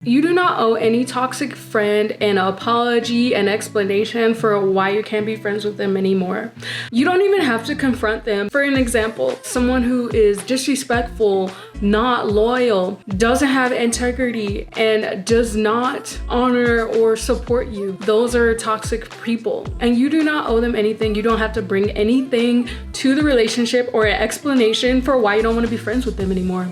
You do not owe any toxic friend an apology, an explanation for why you can't be friends with them anymore. You don't even have to confront them. For an example, someone who is disrespectful, not loyal, doesn't have integrity, and does not honor or support you. Those are toxic people, and you do not owe them anything. You don't have to bring anything to the relationship or an explanation for why you don't want to be friends with them anymore.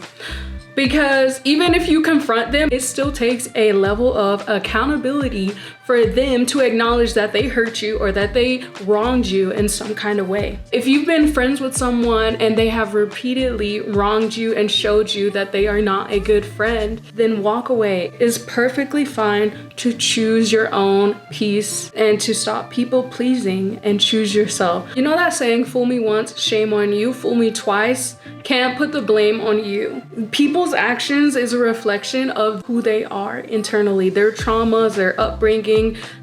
Because even if you confront them, it still takes a level of accountability for them to acknowledge that they hurt you or that they wronged you in some kind of way. If you've been friends with someone and they have repeatedly wronged you and showed you that they are not a good friend, then walk away. It's perfectly fine to choose your own peace and to stop people pleasing and choose yourself. You know that saying, fool me once, shame on you, fool me twice? Can't put the blame on you. People's actions is a reflection of who they are internally, their traumas, their upbringing,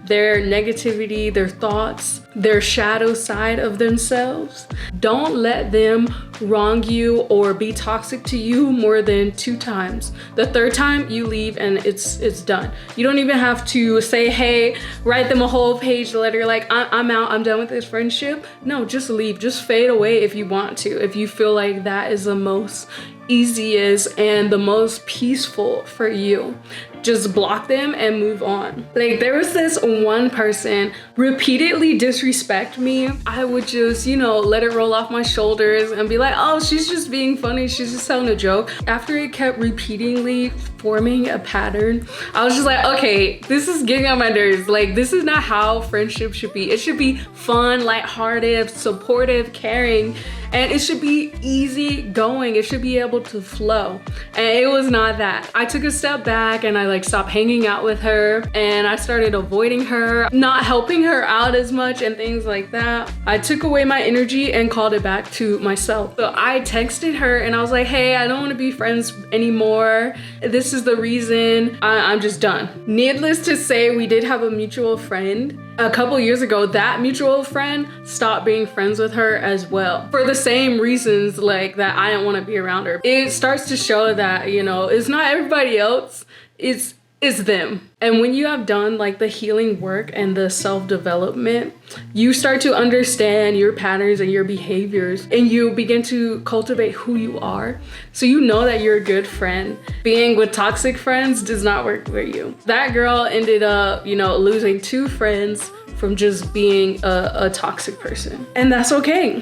their negativity, their thoughts, their shadow side of themselves. Don't let them wrong you or be toxic to you more than 2 times. The 3rd time you leave and it's done. You don't even have to say, hey, write them a whole page letter like I'm out, I'm done with this friendship. No, just leave, just fade away if you want to, if you feel like that is the most easiest and the most peaceful for you. Just block them and move on. Like, there was this one person repeatedly disrespect me. I would just, let it roll off my shoulders and be like, oh, she's just being funny, she's just telling a joke. After it kept repeatedly forming a pattern, I was just like, okay, this is getting on my nerves. Like, this is not how friendship should be. It should be fun, lighthearted, supportive, caring, and it should be easy going. It should be able to flow. And it was not that. I took a step back and I stopped hanging out with her, and I started avoiding her, not helping her out as much and things like that. I took away my energy and called it back to myself. So I texted her and I was like, hey, I don't want to be friends anymore. This is the reason. I'm just done. Needless to say, we did have a mutual friend. A couple years ago, that mutual friend stopped being friends with her as well for the same reasons, like that I didn't want to be around her. It starts to show that, it's not everybody else, it's them. And when you have done the healing work and the self-development, you start to understand your patterns and your behaviors, and you begin to cultivate who you are. So you know that you're a good friend. Being with toxic friends does not work for you. That girl ended up, losing 2 friends from just being a toxic person. And that's okay.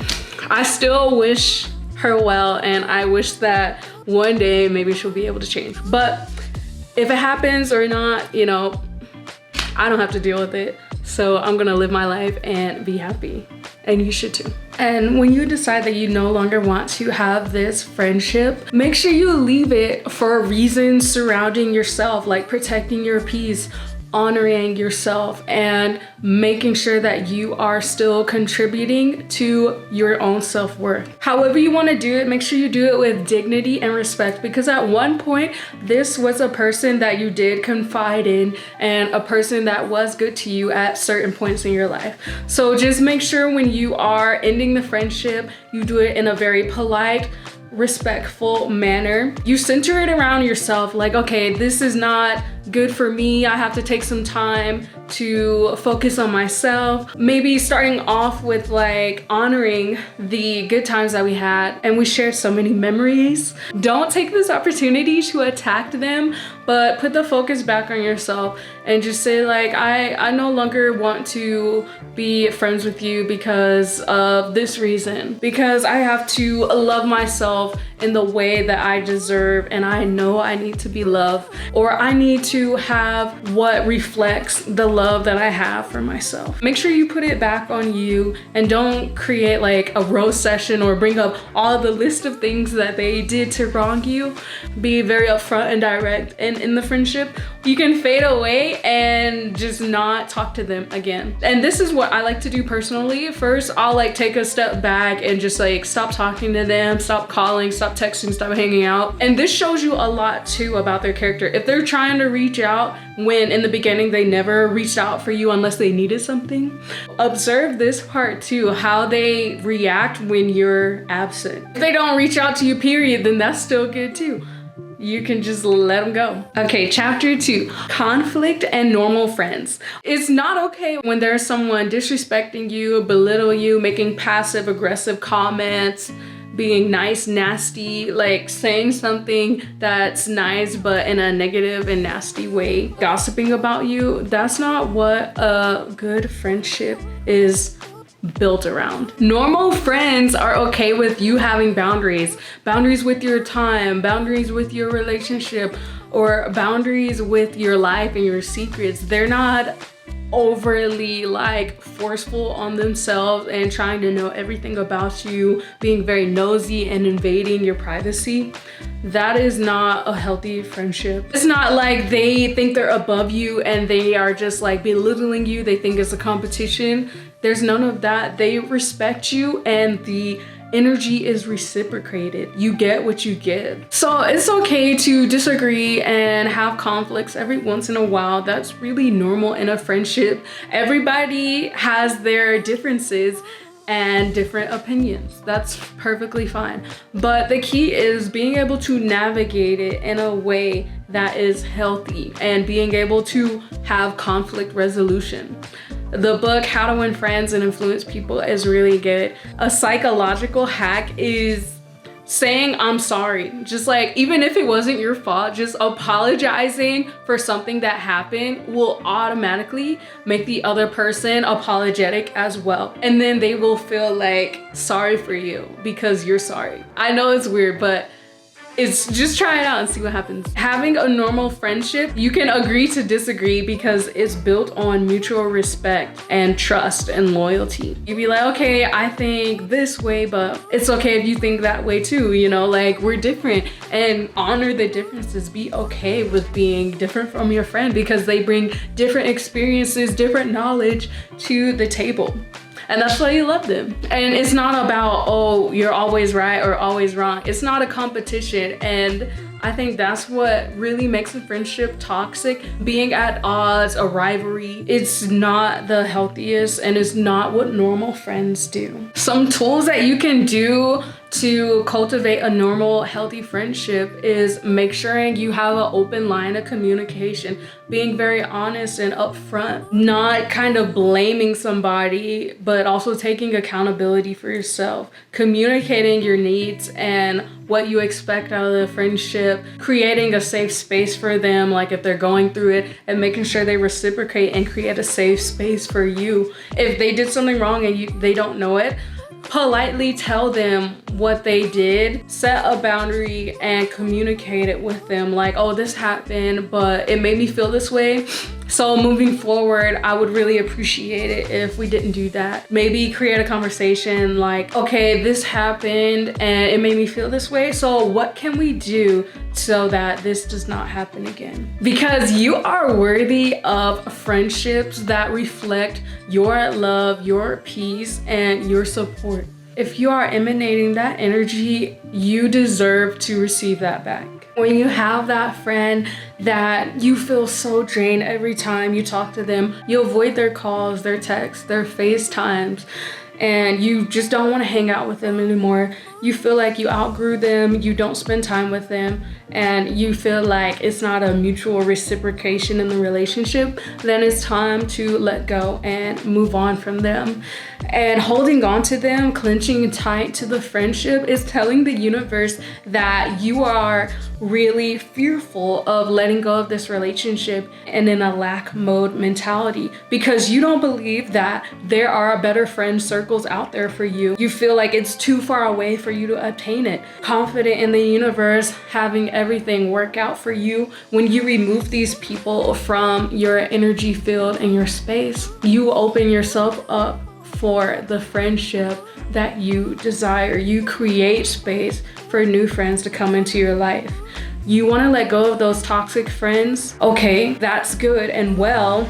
I still wish her well, and I wish that one day maybe she'll be able to change. But if it happens or not, I don't have to deal with it. So I'm gonna live my life and be happy. And you should too. And when you decide that you no longer want to have this friendship, make sure you leave it for reasons surrounding yourself, like protecting your peace, honoring yourself, and making sure that you are still contributing to your own self-worth. However you want to do it, make sure you do it with dignity and respect, because at one point this was a person that you did confide in and a person that was good to you at certain points in your life. So just make sure when you are ending the friendship, you do it in a very polite, respectful manner. You center it around yourself, like, okay, this is not good for me. I have to take some time to focus on myself. Maybe starting off with honoring the good times that we had and we shared so many memories. Don't take this opportunity to attack them, but put the focus back on yourself and just say I no longer want to be friends with you because of this reason, because I have to love myself in the way that I deserve, and I know I need to be loved, or I need to have what reflects the love that I have for myself. Make sure you put it back on you and don't create a roast session or bring up all the list of things that they did to wrong you. Be very upfront and direct, and in the friendship you can fade away and just not talk to them again. And this is what I like to do personally. First, I'll take a step back and just stop talking to them, stop calling, stop texting, stop hanging out. And this shows you a lot too about their character. If they're trying to reach out when in the beginning they never reached out for you unless they needed something, observe this part too, how they react when you're absent. If they don't reach out to you, period, then that's still good too. you can just let them go. Okay, chapter 2, conflict and normal friends. It's not okay when there's someone disrespecting you, belittle you, making passive aggressive comments, being nice, nasty, like saying something that's nice but in a negative and nasty way, gossiping about you. That's not what a good friendship is built around. Normal friends are okay with you having boundaries with your time, boundaries with your relationship, or boundaries with your life and your secrets. They're not overly like forceful on themselves and trying to know everything about you, being very nosy and invading your privacy. That is not a healthy friendship. It's not like they think they're above you and they are just like belittling you. They think it's a competition. There's none of that. They respect you and the energy is reciprocated. You get what you give. So it's okay to disagree and have conflicts every once in a while. That's really normal in a friendship. Everybody has their differences and different opinions. That's perfectly fine. But the key is being able to navigate it in a way that is healthy and being able to have conflict resolution. The book How to Win Friends and Influence People is really good. A psychological hack is saying I'm sorry. Just like, even if it wasn't your fault, just apologizing for something that happened will automatically make the other person apologetic as well. And then they will feel like sorry for you because you're sorry. I know it's weird, but it's just try it out and see what happens. Having a normal friendship, you can agree to disagree because it's built on mutual respect and trust and loyalty. You'd be like, okay, I think this way, but it's okay if you think that way too, you know, like we're different, and honor the differences. Be okay with being different from your friend because they bring different experiences, different knowledge to the table. And that's why you love them. And it's not about, oh, you're always right or always wrong. It's not a competition. And I think that's what really makes a friendship toxic. Being at odds, a rivalry, it's not the healthiest and it's not what normal friends do. Some tools that you can do to cultivate a normal, healthy friendship is make sure you have an open line of communication, being very honest and upfront, not kind of blaming somebody, but also taking accountability for yourself, communicating your needs and what you expect out of the friendship, creating a safe space for them, like if they're going through it, and making sure they reciprocate and create a safe space for you. If they did something wrong and they don't know it, politely tell them what they did, set a boundary and communicate it with them, like, oh, this happened, but it made me feel this way. So moving forward, I would really appreciate it if we didn't do that. Maybe create a conversation like, okay, this happened and it made me feel this way. So what can we do so that this does not happen again? Because you are worthy of friendships that reflect your love, your peace, and your support. If you are emanating that energy, you deserve to receive that back. When you have that friend that you feel so drained every time you talk to them, you avoid their calls, their texts, their FaceTimes, and you just don't want to hang out with them anymore. You feel like you outgrew them, you don't spend time with them, and you feel like it's not a mutual reciprocation in the relationship, then it's time to let go and move on from them. And holding on to them, clenching tight to the friendship, is telling the universe that you are really fearful of letting go of this relationship and in a lack mode mentality because you don't believe that there are better friend circles out there for you. You feel like it's too far away for you to attain it. Confident in the universe having everything work out for you. When you remove these people from your energy field and your space, you open yourself up for the friendship that you desire. You create space for new friends to come into your life. You want to let go of those toxic friends? Okay, that's good and well,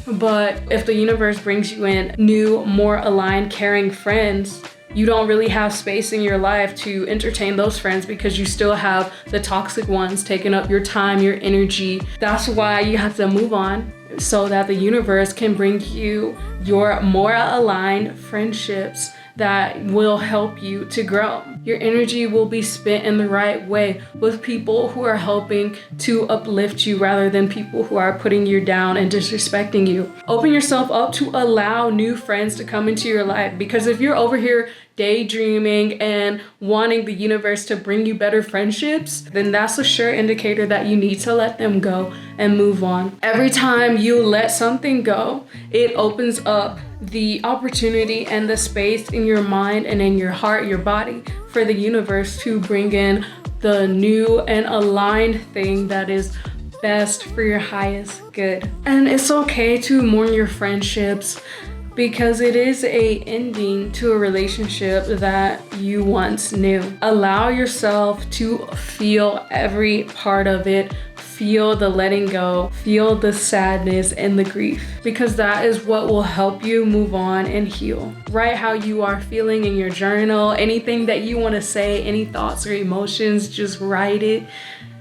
but if the universe brings you in new, more aligned, caring friends, you don't really have space in your life to entertain those friends because you still have the toxic ones taking up your time, your energy. That's why you have to move on so that the universe can bring you your more aligned friendships that will help you to grow. Your energy will be spent in the right way with people who are helping to uplift you rather than people who are putting you down and disrespecting you. Open yourself up to allow new friends to come into your life, because if you're over here daydreaming and wanting the universe to bring you better friendships, then that's a sure indicator that you need to let them go and move on. Every time you let something go, it opens up the opportunity and the space in your mind and in your heart, your body, for the universe to bring in the new and aligned thing that is best for your highest good. And it's okay to mourn your friendships, because it is a ending to a relationship that you once knew. Allow yourself to feel every part of it. Feel the letting go, feel the sadness and the grief, because that is what will help you move on and heal. Write how you are feeling in your journal. Anything that you want to say, any thoughts or emotions, just write it.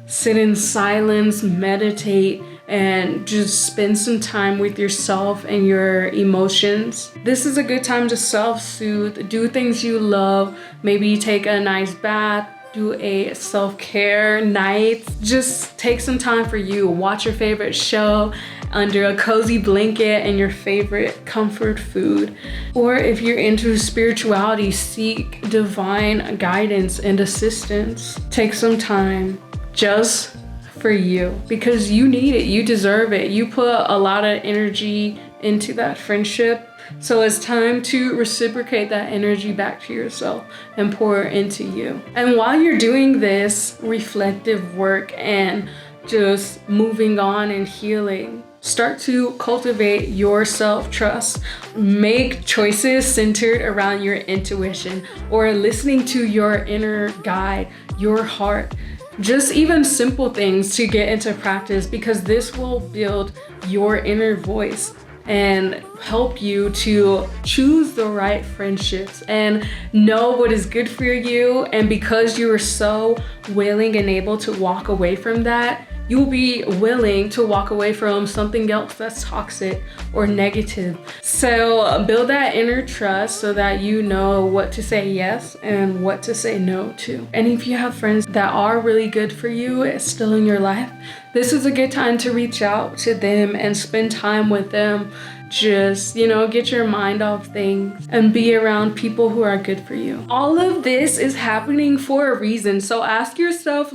Sit in silence, meditate, and just spend some time with yourself and your emotions. This is a good time to self-soothe, do things you love, maybe take a nice bath, do a self-care night. Just take some time for you. Watch your favorite show under a cozy blanket and your favorite comfort food. Or if you're into spirituality, seek divine guidance and assistance. Take some time just for you, because you need it, you deserve it. You put a lot of energy into that friendship. So it's time to reciprocate that energy back to yourself and pour it into you. And while you're doing this reflective work and just moving on and healing, start to cultivate your self-trust. Make choices centered around your intuition or listening to your inner guide, your heart. Just even simple things to get into practice, because this will build your inner voice and help you to choose the right friendships and know what is good for you. And because you are so willing and able to walk away from that, you'll be willing to walk away from something else that's toxic or negative. So build that inner trust so that you know what to say yes and what to say no to. And if you have friends that are really good for you still in your life, this is a good time to reach out to them and spend time with them. Just, get your mind off things and be around people who are good for you. All of this is happening for a reason. So ask yourself,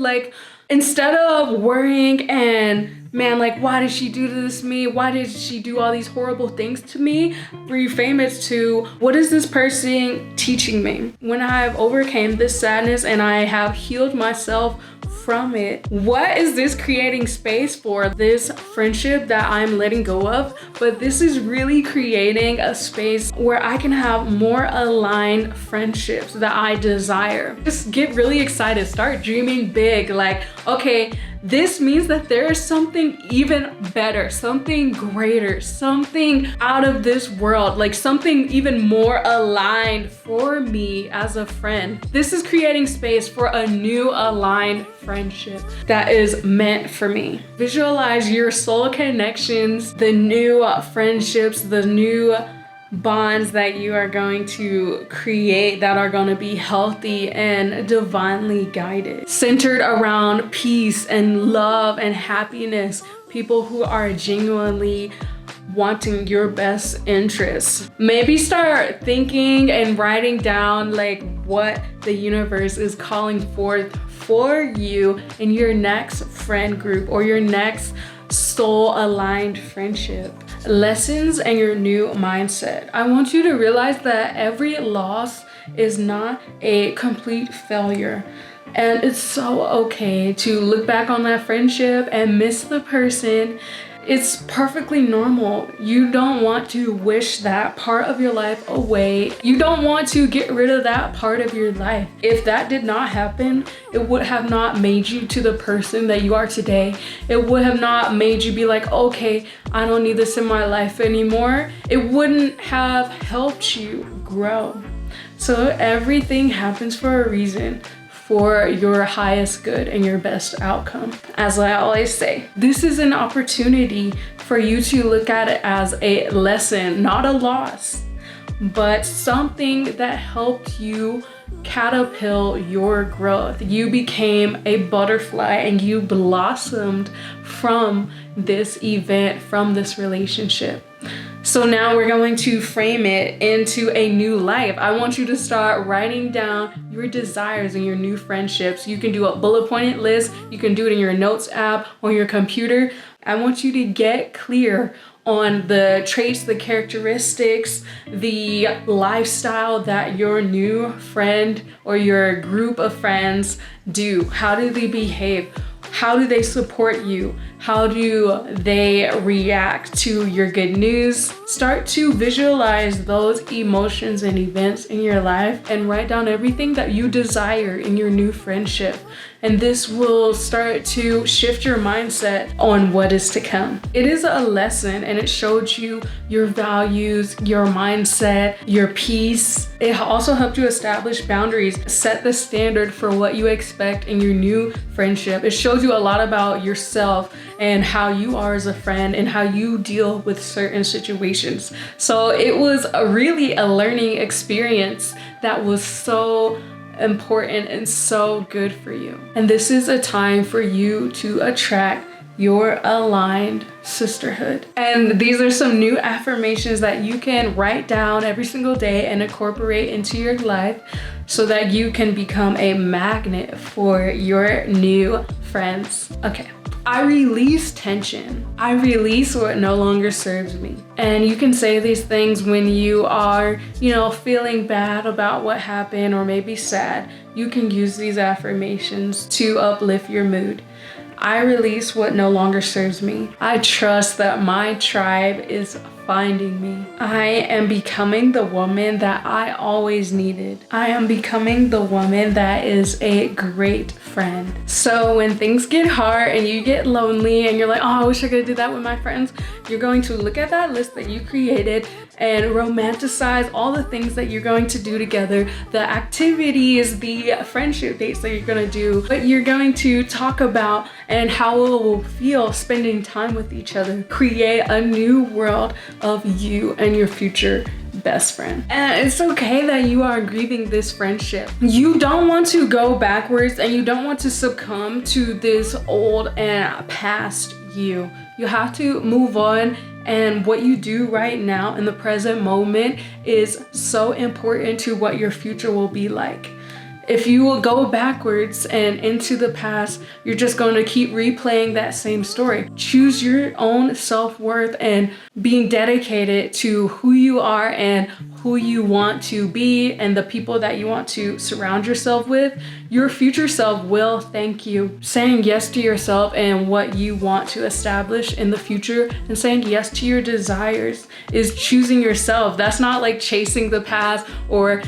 instead of worrying and why did she do this to me? Why did she do all these horrible things to me? Reframe it to, what is this person teaching me? When I have overcame this sadness and I have healed myself from it, what is this creating space for? This friendship that I'm letting go of, but this is really creating a space where I can have more aligned friendships that I desire. Just get really excited, start dreaming big. Okay, this means that there is something even better, something greater, something out of this world, something even more aligned for me as a friend. This is creating space for a new aligned friendship that is meant for me. Visualize your soul connections, the new friendships, the new bonds that you are going to create that are going to be healthy and divinely guided, centered around peace and love and happiness, people who are genuinely wanting your best interests. Maybe start thinking and writing down what the universe is calling forth for you in your next friend group or your next soul aligned friendship. Lessons and your new mindset. I want you to realize that every loss is not a complete failure. And it's so okay to look back on that friendship and miss the person. It's perfectly normal. You don't want to wish that part of your life away. You don't want to get rid of that part of your life. If that did not happen, it would have not made you to the person that you are today. It would have not made you be okay, I don't need this in my life anymore. It wouldn't have helped you grow. So everything happens for a reason, for your highest good and your best outcome. As I always say, this is an opportunity for you to look at it as a lesson, not a loss. but something that helped you catapult your growth. You became a butterfly and you blossomed from this event, from this relationship. So now we're going to frame it into a new life. I want you to start writing down your desires and your new friendships. You can do a bullet pointed list. You can do it in your notes app on your computer. I want you to get clear on the traits, the characteristics, the lifestyle that your new friend or your group of friends do. How do they behave? How do they support you? How do they react to your good news? Start to visualize those emotions and events in your life and write down everything that you desire in your new friendship. And this will start to shift your mindset on what is to come. It is a lesson and it showed you your values, your mindset, your peace. It also helped you establish boundaries, set the standard for what you expect in your new friendship. It showed you a lot about yourself and how you are as a friend and how you deal with certain situations. So it was really a learning experience that was so important and so good for you. And this is a time for you to attract your aligned sisterhood. And these are some new affirmations that you can write down every single day and incorporate into your life so that you can become a magnet for your new friends. Okay. I release tension. I release what no longer serves me. And you can say these things when you are, feeling bad about what happened or maybe sad. You can use these affirmations to uplift your mood. I release what no longer serves me. I trust that my tribe is finding me. I am becoming the woman that I always needed. I am becoming the woman that is a great friend. So when things get hard and you get lonely and you're like, oh, I wish I could do that with my friends, you're going to look at that list that you created and romanticize all the things that you're going to do together, the activities, the friendship dates that you're going to do, what you're going to talk about, and how it will feel spending time with each other. Create a new world of you and your future best friend. And it's okay that you are grieving this friendship. You don't want to go backwards and you don't want to succumb to this old and past you. You have to move on, and what you do right now in the present moment is so important to what your future will be like. If you will go backwards and into the past, you're just going to keep replaying that same story. Choose your own self-worth and being dedicated to who you are and who you want to be and the people that you want to surround yourself with. Your future self will thank you. Saying yes to yourself and what you want to establish in the future and saying yes to your desires is choosing yourself. That's not like chasing the past or,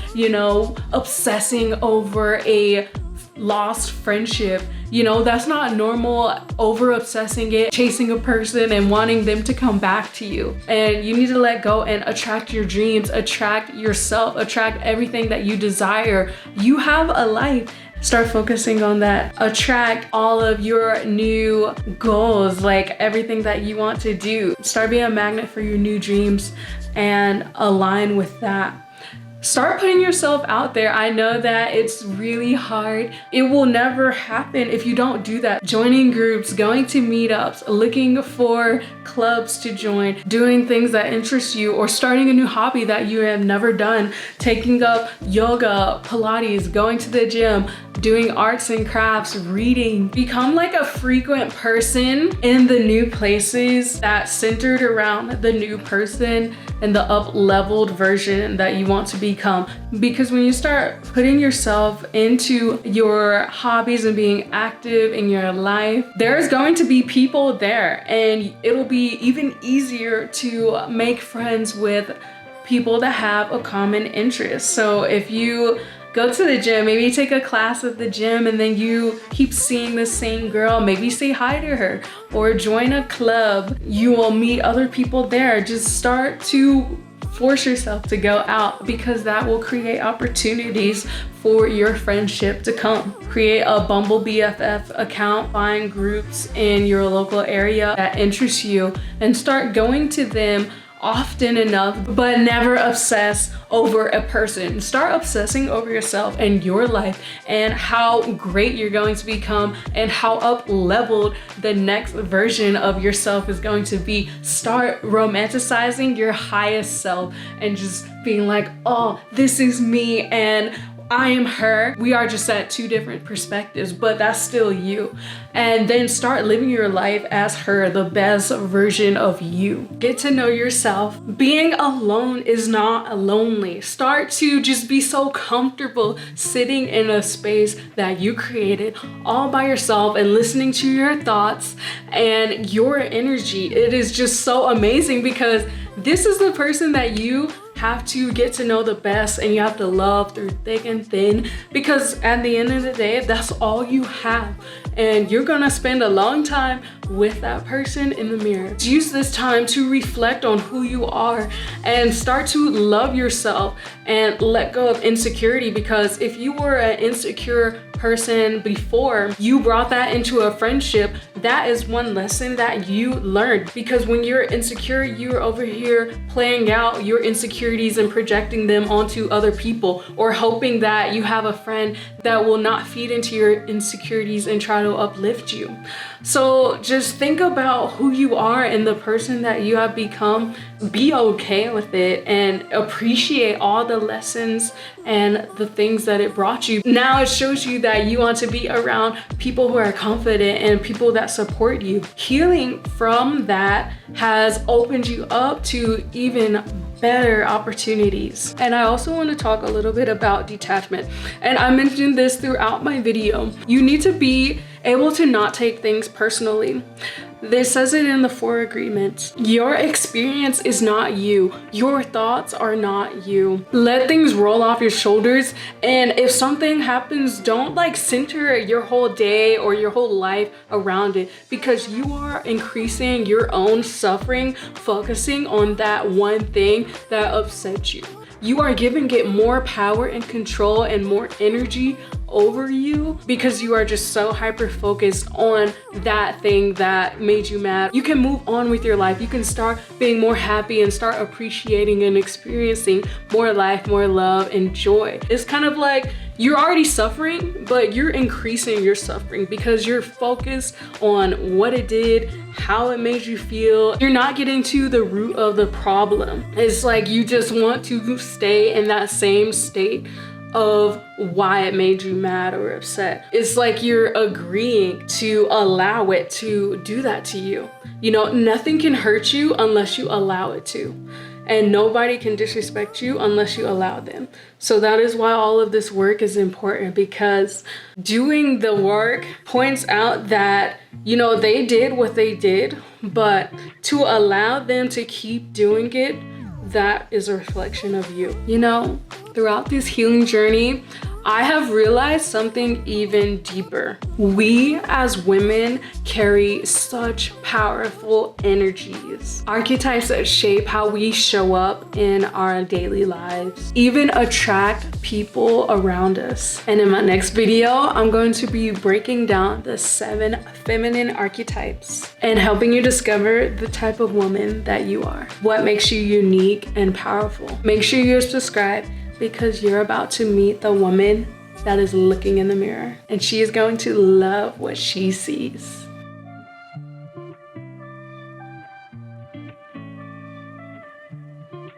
obsessing over a lost friendship. That's not normal, over obsessing it, chasing a person and wanting them to come back to you. And you need to let go and attract your dreams, attract yourself, attract everything that you desire. You have a life. Start focusing on that. Attract all of your new goals, like everything that you want to do. Start being a magnet for your new dreams and align with that. Start putting yourself out there. I know that it's really hard. It will never happen if you don't do that. Joining groups, going to meetups, looking for clubs to join, doing things that interest you, or starting a new hobby that you have never done, taking up yoga, Pilates, going to the gym, doing arts and crafts, reading. Become like a frequent person in the new places that's centered around the new person and the up-leveled version that you want to become. Because when you start putting yourself into your hobbies and being active in your life, there's going to be people there, and it'll be even easier to make friends with people that have a common interest. So if you go to the gym, maybe take a class at the gym and then you keep seeing the same girl, maybe say hi to her or join a club. You will meet other people there. Just start to force yourself to go out, because that will create opportunities for your friendship to come. Create a Bumble BFF account, find groups in your local area that interest you and start going to them often enough, but never obsess over a person. Start obsessing over yourself and your life and how great you're going to become and how up leveled the next version of yourself is going to be. Start romanticizing your highest self and just being like, oh, this is me and I am her. We are just at two different perspectives, but that's still you. And then start living your life as her, the best version of you. Get to know yourself. Being alone is not lonely. Start to just be so comfortable sitting in a space that you created all by yourself and listening to your thoughts and your energy. It is just so amazing because this is the person that you have to get to know the best and you have to love through thick and thin, because at the end of the day, that's all you have. And you're gonna spend a long time with that person in the mirror. Use this time to reflect on who you are and start to love yourself and let go of insecurity, because if you were an insecure person before you brought that into a friendship, that is one lesson that you learned. Because when you're insecure, you're over here playing out your insecurities and projecting them onto other people, or hoping that you have a friend that will not feed into your insecurities and try to uplift you. So just think about who you are and the person that you have become. Be okay with it and appreciate all the lessons and the things that it brought you. Now it shows you that you want to be around people who are confident and people that support you. Healing from that has opened you up to even better opportunities. And I also want to talk a little bit about detachment. And I mentioned this throughout my video. You need to be able to not take things personally. This says it in the 4 agreements. Your experience is not you. Your thoughts are not you. Let things roll off your shoulders. And if something happens, don't like center your whole day or your whole life around it, because you are increasing your own suffering, focusing on that one thing that upsets you. You are giving it more power and control and more energy over you because you are just so hyper focused on that thing that made you mad. You can move on with your life. You can start being more happy and start appreciating and experiencing more life, more love, and joy. It's kind of like you're already suffering, but you're increasing your suffering because you're focused on what it did, how it made you feel. You're not getting to the root of the problem. It's like you just want to stay in that same state of why it made you mad or upset. It's like you're agreeing to allow it to do that to you. You know, nothing can hurt you unless you allow it to. And nobody can disrespect you unless you allow them. So that is why all of this work is important, because doing the work points out that, you know, they did what they did, but to allow them to keep doing it, that is a reflection of you. You know, throughout this healing journey, I have realized something even deeper. We as women carry such powerful energies. Archetypes that shape how we show up in our daily lives, even attract people around us. And in my next video, I'm going to be breaking down the 7 feminine archetypes and helping you discover the type of woman that you are. What makes you unique and powerful. Make sure you're subscribed, because you're about to meet the woman that is looking in the mirror, and she is going to love what she sees.